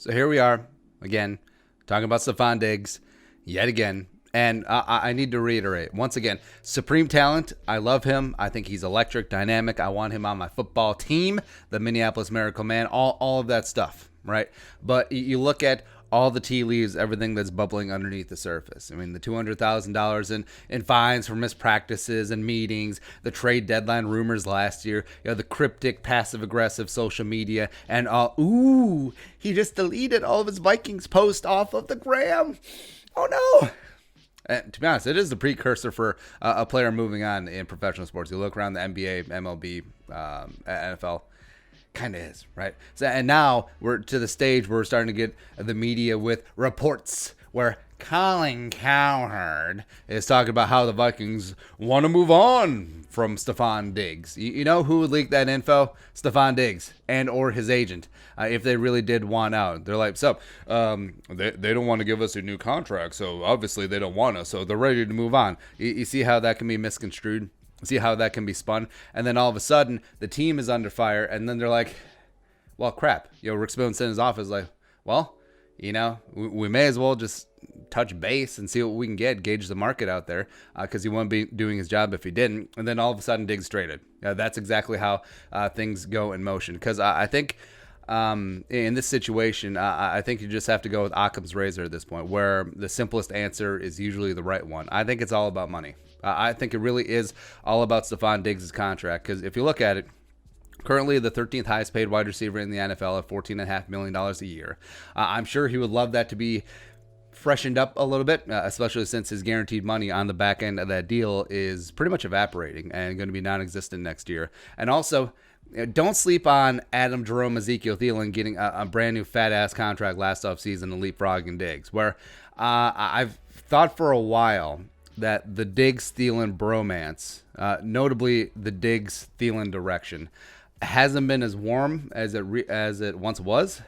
So here we are, again, talking about Stefon Diggs, yet again. And I need to reiterate, once again, supreme talent. I love him. I think he's electric, dynamic. I want him on my football team, the Minneapolis Miracle Man, all of that stuff, right? But you look at all the tea leaves, everything that's bubbling underneath the surface. I mean, the $200,000 in fines for missed practices and meetings, the trade deadline rumors last year, the cryptic, passive-aggressive social media, and he just deleted all of his Vikings posts off of the gram. Oh, no. And to be honest, it is the precursor for a player moving on in professional sports. You look around the NBA, MLB, NFL, kind of is, right? So, and now we're to the stage where we're starting to get the media with reports where Colin Cowherd is talking about how the Vikings want to move on from Stefon Diggs. You know who would leak that info? Stefon Diggs and or his agent, if they really did want out. They're like, they don't want to give us a new contract, so obviously they don't want us, so they're ready to move on. You see how that can be misconstrued? See how that can be spun? And then all of a sudden, the team is under fire, and then they're like, well, crap. Rick Spoon's in his office like, well, we may as well just touch base and see what we can get, gauge the market out there, because he wouldn't be doing his job if he didn't. And then all of a sudden, Diggs traded. That's exactly how things go in motion. Because I think in this situation, I think you just have to go with Occam's razor at this point, where the simplest answer is usually the right one. I think it's all about money. I think it really is all about Stefon Diggs' contract, because if you look at it, currently the 13th highest paid wide receiver in the NFL at $14.5 million a year. I'm sure he would love that to be freshened up a little bit, especially since his guaranteed money on the back end of that deal is pretty much evaporating and going to be non-existent next year. And also, don't sleep on Adam Jerome Ezekiel Thielen getting a brand new fat-ass contract last offseason and leapfrogging Diggs, where I've thought for a while that the Diggs-Thielen bromance, notably the Diggs-Thielen direction, hasn't been as warm as it once was.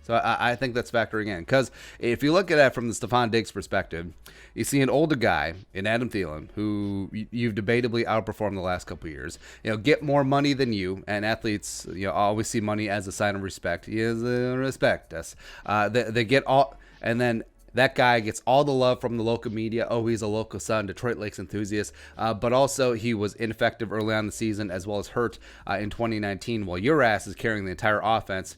So I think that's factoring in. Because if you look at it from the Stefon Diggs perspective, you see an older guy in Adam Thielen who you've debatably outperformed the last couple of years. Get more money than you, and athletes always see money as a sign of respect. He is respect us. They get all, and then that guy gets all the love from the local media. Oh, he's a local son, Detroit Lakes enthusiast. But also he was ineffective early on in the season as well as hurt in 2019 while your ass is carrying the entire offense.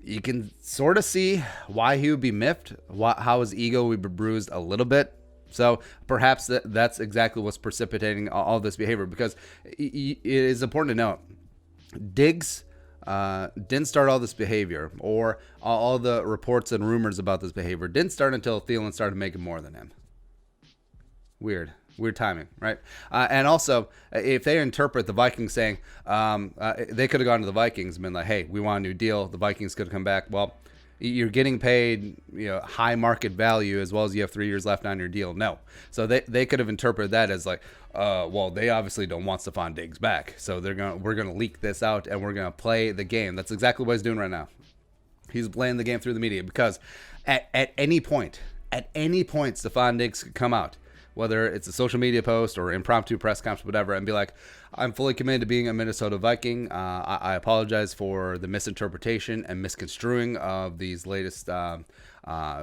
You can sort of see why he would be miffed, how his ego would be bruised a little bit. So perhaps that's exactly what's precipitating all this behavior, because it is important to note, Diggs didn't start all this behavior, or all the reports and rumors about this behavior didn't start until Thielen started making more than him. Weird timing, right? And also, if they interpret the Vikings saying, they could have gone to the Vikings and been like, hey, we want a new deal. The Vikings could have come back. Well, you're getting paid high market value as well as you have 3 years left on your deal. No. So they could have interpreted that as like, well, they obviously don't want Stefon Diggs back. So we're gonna leak this out and we're gonna play the game. That's exactly what he's doing right now. He's playing the game through the media, because at any point, Stefon Diggs could come out, whether it's a social media post or impromptu press conference, whatever, and be like, I'm fully committed to being a Minnesota Viking. I apologize for the misinterpretation and misconstruing of these latest blah,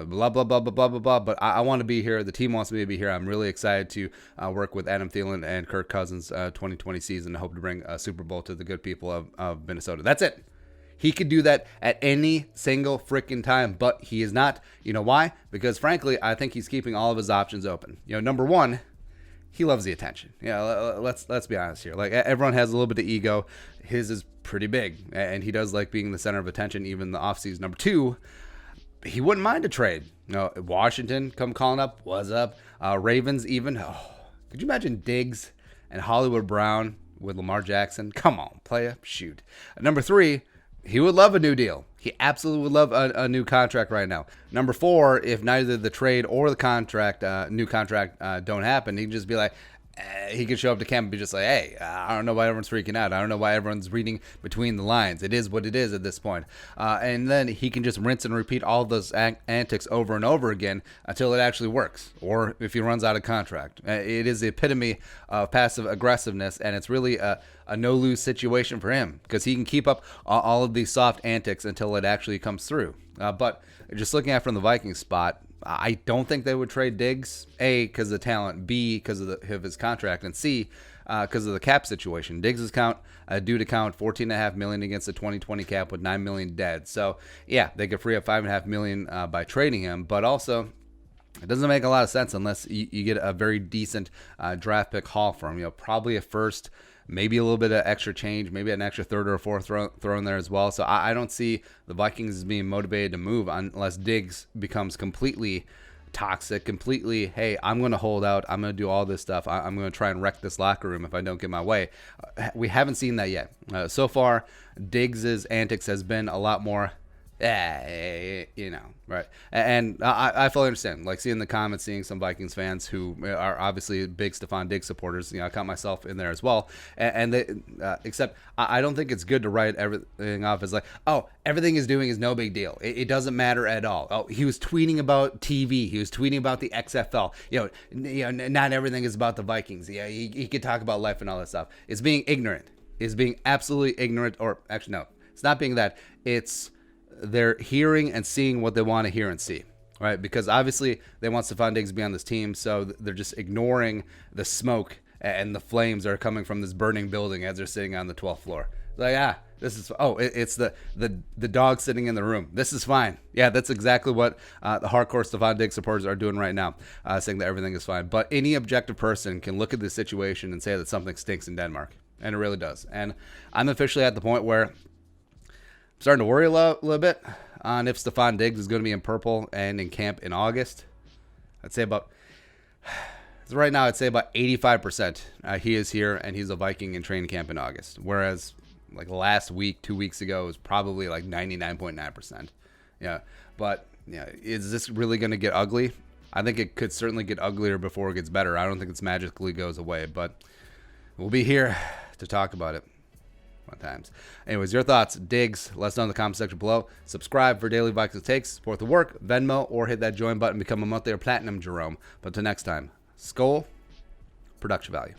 blah, blah, blah, blah, blah, blah. But I want to be here. The team wants me to be here. I'm really excited to work with Adam Thielen and Kirk Cousins 2020 season. I hope to bring a Super Bowl to the good people of Minnesota. That's it. He could do that at any single freaking time, but he is not. You know why? Because frankly, I think he's keeping all of his options open. Number one, he loves the attention. Let's be honest here. Like, everyone has a little bit of ego. His is pretty big, and he does like being the center of attention, even in the offseason. Number two, he wouldn't mind a trade. Washington come calling up. What's up? Ravens even. Oh, could you imagine Diggs and Hollywood Brown with Lamar Jackson? Come on, playa, shoot. Number three, he would love a new deal. He absolutely would love a new contract right now. Number four, if neither the trade or the contract, new contract don't happen, he'd just be like, he could show up to camp and be just like, hey, I don't know why everyone's freaking out. I don't know why everyone's reading between the lines. It is what it is at this point. And then he can just rinse and repeat all of those antics over and over again until it actually works, or if he runs out of contract. It is the epitome of passive aggressiveness, and it's really a no-lose situation for him because he can keep up all of these soft antics until it actually comes through. But just looking at it from the Vikings spot, I don't think they would trade Diggs, A, because of the talent, B, because of his contract, and C, because of the cap situation. Diggs is due to count $14.5 million against the 2020 cap with $9 million dead. So, yeah, they could free up $5.5 million by trading him, but also it doesn't make a lot of sense unless you get a very decent draft pick haul for him. Probably a first, maybe a little bit of extra change, maybe an extra third or fourth throw in there as well. So I don't see the Vikings as being motivated to move unless Diggs becomes completely toxic, completely, hey, I'm going to hold out. I'm going to do all this stuff. I'm going to try and wreck this locker room if I don't get my way. We haven't seen that yet. So far, Diggs' antics has been a lot more, right? And I fully understand, like seeing the comments, seeing some Vikings fans who are obviously big Stefon Diggs supporters. I count myself in there as well. And they, except I don't think it's good to write everything off as like, oh, everything he's doing is no big deal. It doesn't matter at all. Oh, he was tweeting about TV. He was tweeting about the XFL. Not everything is about the Vikings. Yeah, he could talk about life and all that stuff. It's being ignorant. It's being absolutely ignorant. Or actually, no, it's not being that. It's they're hearing and seeing what they want to hear and see, right? Because obviously they want Stefon Diggs to be on this team, so they're just ignoring the smoke and the flames that are coming from this burning building as they're sitting on the 12th floor. Like, it's the dog sitting in the room. This is fine. Yeah, that's exactly what the hardcore Stefon Diggs supporters are doing right now, saying that everything is fine. But any objective person can look at this situation and say that something stinks in Denmark, and it really does. And I'm officially at the point where starting to worry a little bit on if Stefon Diggs is going to be in purple and in camp in August. Right now, I'd say about 85% he is here and he's a Viking in training camp in August. Whereas like last week, 2 weeks ago, it was probably like 99.9%. Yeah. But is this really going to get ugly? I think it could certainly get uglier before it gets better. I don't think it's magically goes away, but we'll be here to talk about it. Fun times. Anyways, your thoughts, Diggs, let us know in the comment section below. Subscribe for daily Vikings takes, support the work, Venmo, or hit that join button, become a monthly or platinum Jerome. But until next time, Skol, production value.